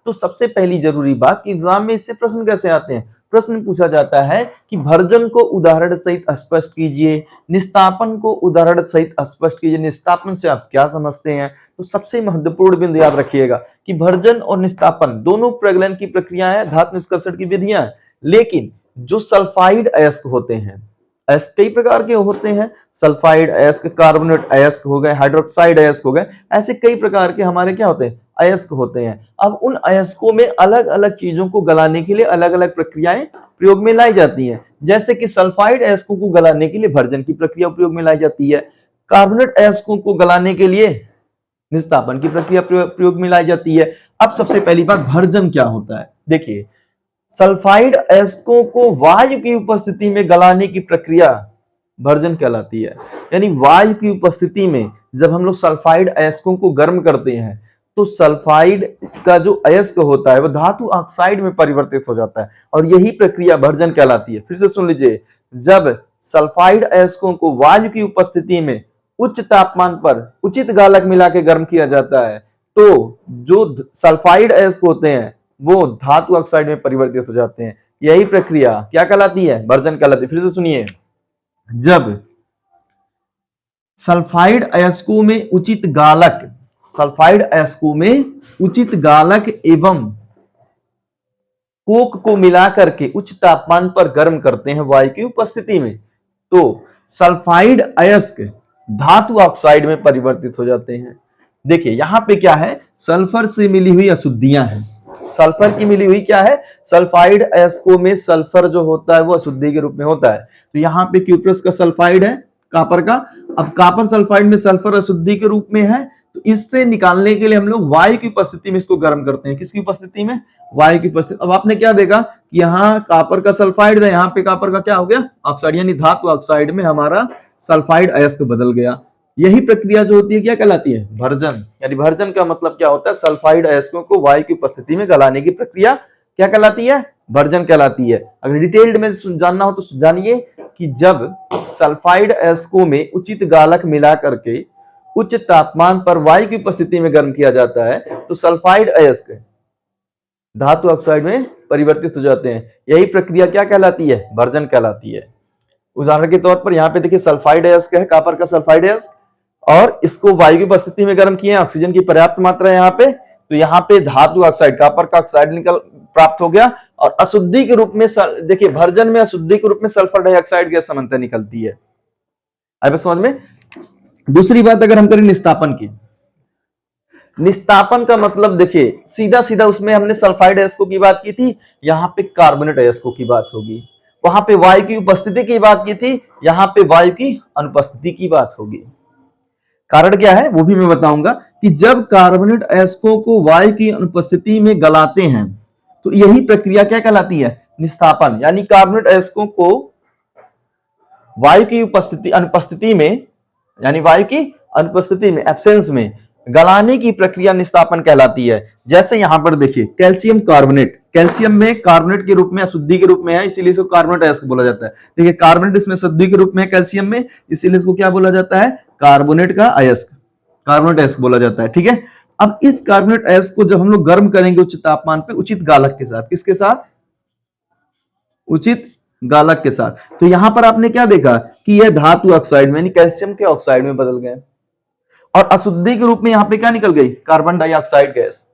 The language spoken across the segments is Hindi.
तो सबसे पहली जरूरी बात कि एग्जाम में इससे प्रश्न कैसे आते हैं। प्रश्न पूछा जाता है कि भर्जन को उदाहरण सहित स्पष्ट कीजिए, निस्तापन को उदाहरण सहित स्पष्ट कीजिए। निस्तापन से आप क्या समझते हैं? तो सबसे महत्वपूर्ण बिंदु याद रखिएगा कि भर्जन और निस्तापन दोनों प्रगलन की प्रक्रियाएं हैं, धातु निष्कर्षण की विधियां हैं। लेकिन जो सल्फाइड अयस्क होते हैं, अयस्क कई प्रकार के होते हैं, सल्फाइड अयस्क, कार्बोनेट अयस्क हो गए, हाइड्रोक्साइड अयस्क हो गए, ऐसे कई प्रकार के हमारे क्या होते हैं, अयस्क होते हैं। अब उन अयस्कों में अलग अलग चीजों को गलाने के लिए अलग अलग प्रक्रियाएं प्रयोग में लाई जाती हैं। जैसे कि सल्फाइड अयस्कों को गलाने के लिए भर्जन की प्रक्रिया उपयोग में लाई जाती है, कार्बोनेट अयस्कों को गलाने के लिए निस्तापन की प्रक्रिया प्रयोग में लाई जाती है। अब सबसे पहली बात, भर्जन क्या होता है? देखिए, सल्फाइड अयस्कों को वायु की उपस्थिति में गलाने की प्रक्रिया भर्जन कहलाती है। यानी वायु की उपस्थिति में जब हम लोग सल्फाइड अयस्कों को गर्म करते हैं तो सल्फाइड का जो अयस्क होता है वो धातु ऑक्साइड में परिवर्तित हो जाता है और यही प्रक्रिया भर्जन कहलाती है। फिर से सुन लीजिए, जब सल्फाइड अयस्कों को वायु की उपस्थिति में उच्च तापमान पर उचित गालक मिला के गर्म किया जाता है तो जो सल्फाइड अयस्क होते हैं वो धातु ऑक्साइड में परिवर्तित हो जाते हैं। यही प्रक्रिया क्या कहलाती है? भर्जन कहलाती है। फिर से सुनिए, जब सल्फाइड अयस्कों में उचित गालक, सल्फाइड अयस्कों में उचित गालक एवं कोक को मिलाकर के उच्च तापमान पर गर्म करते हैं वायु की उपस्थिति में, तो सल्फाइड अयस्क धातु ऑक्साइड में परिवर्तित हो जाते हैं। देखिए यहां पे क्या है, सल्फर से मिली हुई अशुद्धियां हैं। सल्फर की मिली हुई क्या है? सल्फाइड अयस्कों में सल्फर जो होता है वो अशुद्धि के रूप में होता है। तो यहाँ पे क्यूप्रस का सल्फाइड है, कापर का। अब कापर सल्फाइड में सल्फर अशुद्धि के रूप में है, तो इससे निकालने के लिए हम लोग वायु की उपस्थिति में इसको गर्म करते हैं। किसकी उपस्थिति में? वायु की उपस्थिति। अब आपने क्या देखा कि यहाँ कापर का सल्फाइड है, यहाँ पे कापर का क्या हो गया? ऑक्साइड, यानी धातु ऑक्साइड में हमारा सल्फाइड अयस्क बदल गया। यही प्रक्रिया जो होती है क्या कहलाती है? भर्जन। यानी भर्जन का मतलब क्या होता है? सल्फाइड अयस्कों को वायु की उपस्थिति में गलाने की प्रक्रिया क्या कहलाती है? भर्जन कहलाती है। अगर डिटेल्ड में जानना हो तो जानिए कि जब सल्फाइड अयस्कों में उचित गालक मिला करके उच्च तापमान पर वायु की उपस्थिति में गर्म किया जाता है तो सल्फाइड अयस्क धातु ऑक्साइड में परिवर्तित हो जाते हैं। यही प्रक्रिया क्या कहलाती है? भर्जन कहलाती है। उदाहरण के तौर पर यहाँ पे देखिए, सल्फाइड अयस्क है, कापर का सल्फाइड अयस्क, और इसको वायु की उपस्थिति में गर्म किए, ऑक्सीजन की पर्याप्त मात्रा है यहाँ पे, तो यहाँ पे धातु ऑक्साइड, कापर का ऑक्साइड निकल प्राप्त हो गया और अशुद्धि के रूप में देखिए भर्जन में अशुद्धि के रूप में सल्फर डाइऑक्साइड गैस सामान्यतः निकलती है। अब समझ में। दूसरी बात अगर हम करें निस्तापन की, निस्तापन का मतलब देखिए सीधा सीधा उसमें हमने सल्फाइड अयस्कों की बात की थी, यहाँ पे कार्बोनेट अयस्कों की बात होगी। वहां पे वायु की उपस्थिति की बात की थी, यहाँ पे वायु की अनुपस्थिति की बात होगी। कारण क्या है वो भी मैं बताऊंगा कि जब कार्बोनेट अयस्कों को वायु की अनुपस्थिति में गलाते हैं तो यही प्रक्रिया क्या कहलाती है? निस्तापन। यानी कार्बोनेट अयस्कों को वायु की अनुपस्थिति में, यानी वायु की अनुपस्थिति में, एब्सेंस में गलाने की प्रक्रिया निस्तापन कहलाती है। जैसे यहां पर देखिए कैल्शियम कार्बोनेट, कैल्शियम में कार्बोनेट के रूप में अशुद्धि के रूप में है, इसीलिए इसको कार्बोनेट अयस्क बोला जाता है। देखिए कार्बोनेट इसमें अशुद्धि के रूप में है कैल्शियम में, इसीलिए इसको क्या बोला जाता है? कार्बोनेट का अयस्क, कार्बोनेट अयस्क बोला जाता है। ठीक है। अब इस कार्बोनेट अयस्क को जब हम लोग गर्म करेंगे उच्च तापमान पे उचित गालक के साथ, किसके साथ? उचित गालक के साथ, तो यहां पर आपने क्या देखा कि यह धातु ऑक्साइड में यानी कैल्शियम के ऑक्साइड में बदल गए और अशुद्धि के रूप में यहां पे क्या निकल गई? Carbon dioxide gas.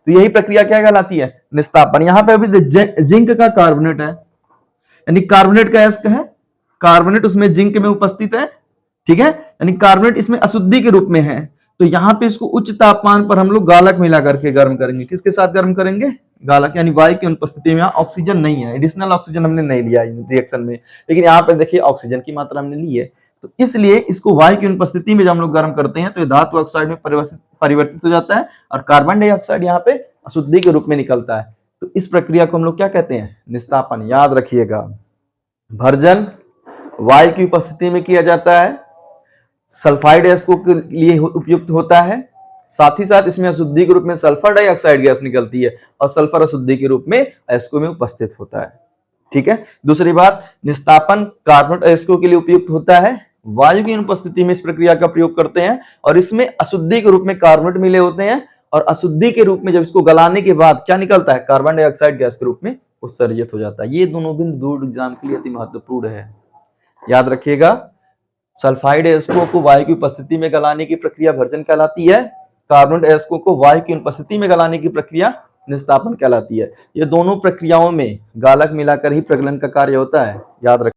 तो यही प्रक्रिया क्या कहलाती है? निस्तापन। यहां पे अभी जिंक का कार्बोनेट है, यानी कार्बोनेट का अयस्क है, कार्बोनेट उसमें जिंक में उपस्थित है। ठीक है, यानी कार्बोनेट इसमें अशुद्धि के रूप में है, तो यहां पे इसको उच्च तापमान पर हम लोग गालक मिला करके गर्म करेंगे। किसके साथ गर्म करेंगे? गालक, यानी वायु की अनुपस्थिति में। ऑक्सीजन नहीं है, एडिशनल ऑक्सीजन हमने नहीं लिया रिएक्शन में, लेकिन यहाँ पे देखिए ऑक्सीजन की मात्रा हमने ली है, तो इसलिए इसको वायु की अनुपस्थिति में जब हम लोग गर्म करते हैं तो ये धातु ऑक्साइड में परिवर्तित हो जाता है और कार्बन डाइऑक्साइड यहाँ पे अशुद्धि के रूप में निकलता है। तो इस प्रक्रिया को हम लोग क्या कहते हैं? निस्तापन। याद रखिएगा, भर्जन वायु की उपस्थिति में किया जाता है, सल्फाइड अयस्कों के लिए उपयुक्त होता है, साथ ही साथ इसमें अशुद्धि के रूप में सल्फर डाइऑक्साइड गैस निकलती है और सल्फर अशुद्धि के रूप में अयस्कों में उपस्थित होता है। ठीक है। दूसरी बात, निस्तापन कार्बोनेट अयस्कों के लिए उपयुक्त होता है, वायु की अनुपस्थिति में इस प्रक्रिया का प्रयोग करते हैं और इसमें अशुद्धि के रूप में कार्बोनेट मिले होते हैं और अशुद्धि के रूप में जब इसको गलाने के बाद क्या निकलता है, कार्बन डाइऑक्साइड गैस के रूप में उत्सर्जित हो जाता है। ये दोनों बिंदु बोर्ड एग्जाम के लिए अति महत्वपूर्ण है, याद रखिएगा। सल्फाइड अयस्कों को वायु की उपस्थिति में गलाने की प्रक्रिया भर्जन कहलाती है, कार्बन अयस्कों को वायु की उपस्थिति में गलाने की प्रक्रिया निस्तापन कहलाती है। ये दोनों प्रक्रियाओं में गालक मिलाकर ही प्रगलन का कार्य होता है, याद रखिए।